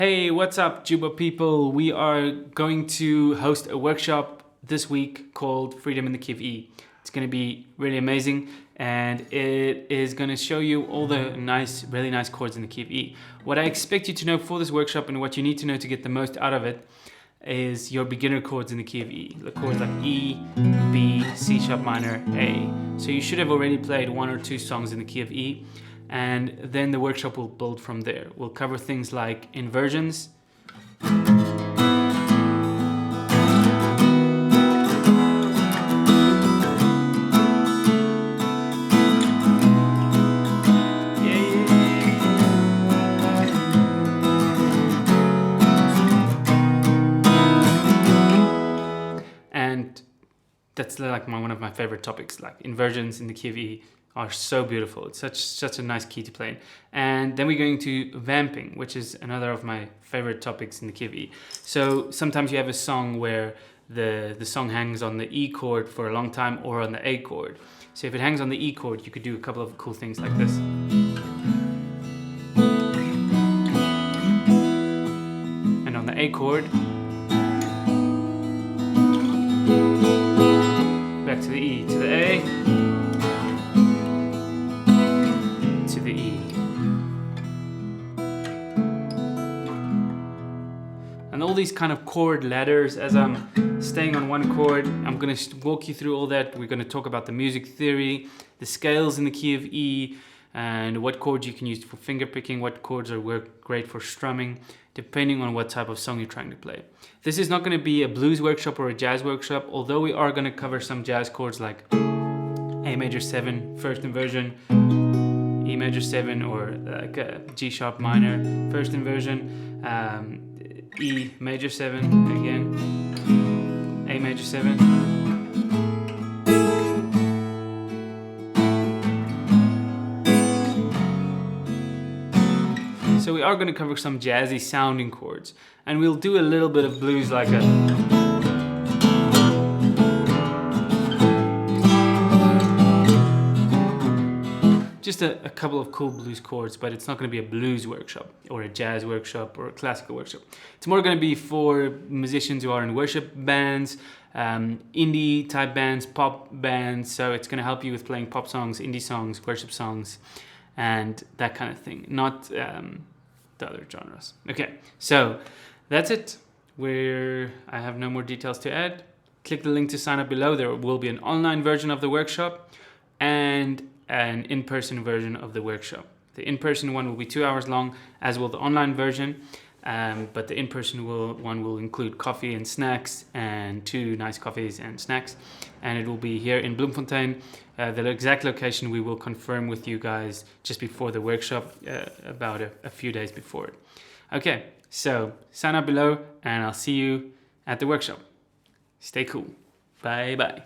Hey, what's up, Jooba people? We are going to host a workshop this week called Freedom in the Key of E. It's going to be really amazing, and it is going to show you all the really nice chords in the key of E. What I expect you to know for this workshop and what you need to know to get the most out of it is your beginner chords in the key of E. The chords like E, B, C sharp minor, A. So you should have already played one or two songs in the key of E, and then the workshop will build from there. We'll cover things like inversions, and that's like one of my favorite topics. Like inversions in the key of E are so beautiful. It's such a nice key to play in. And then we're going to vamping, which is another of my favorite topics in the key of E. So sometimes you have a song where the song hangs on the E chord for a long time or on the A chord. So if it hangs on the E chord, you could do a couple of cool things like this. And on the A chord, back to the E, to the A, to the E. And all these kind of chord ladders, as I'm staying on one chord, I'm going to walk you through all that. We're going to talk about the music theory, the scales in the key of E, and what chords you can use for finger picking, what chords work great for strumming, depending on what type of song you're trying to play. This is not going to be a blues workshop or a jazz workshop, although we are going to cover some jazz chords like A major 7, first inversion, E major 7, or like a G sharp minor, first inversion, E major 7 again, A major 7. So we are going to cover some jazzy sounding chords, and we'll do a little bit of blues like just a couple of cool blues chords, but it's not going to be a blues workshop or a jazz workshop or a classical workshop. It's more going to be for musicians who are in worship bands, indie type bands, pop bands. So it's going to help you with playing pop songs, indie songs, worship songs, and that kind of thing, not the other genres. Okay, so that's it. I have no more details to add. Click the link to sign up below. There will be an online version of the workshop and an in-person version of the workshop. The in-person one will be 2 hours long, as will the online version, but the in-person one will include coffee and snacks, and 2 nice coffees and snacks, and it will be here in Bloemfontein. The exact location we will confirm with you guys just before the workshop, about a few days before it. Okay, so sign up below, and I'll see you at the workshop. Stay cool. Bye bye.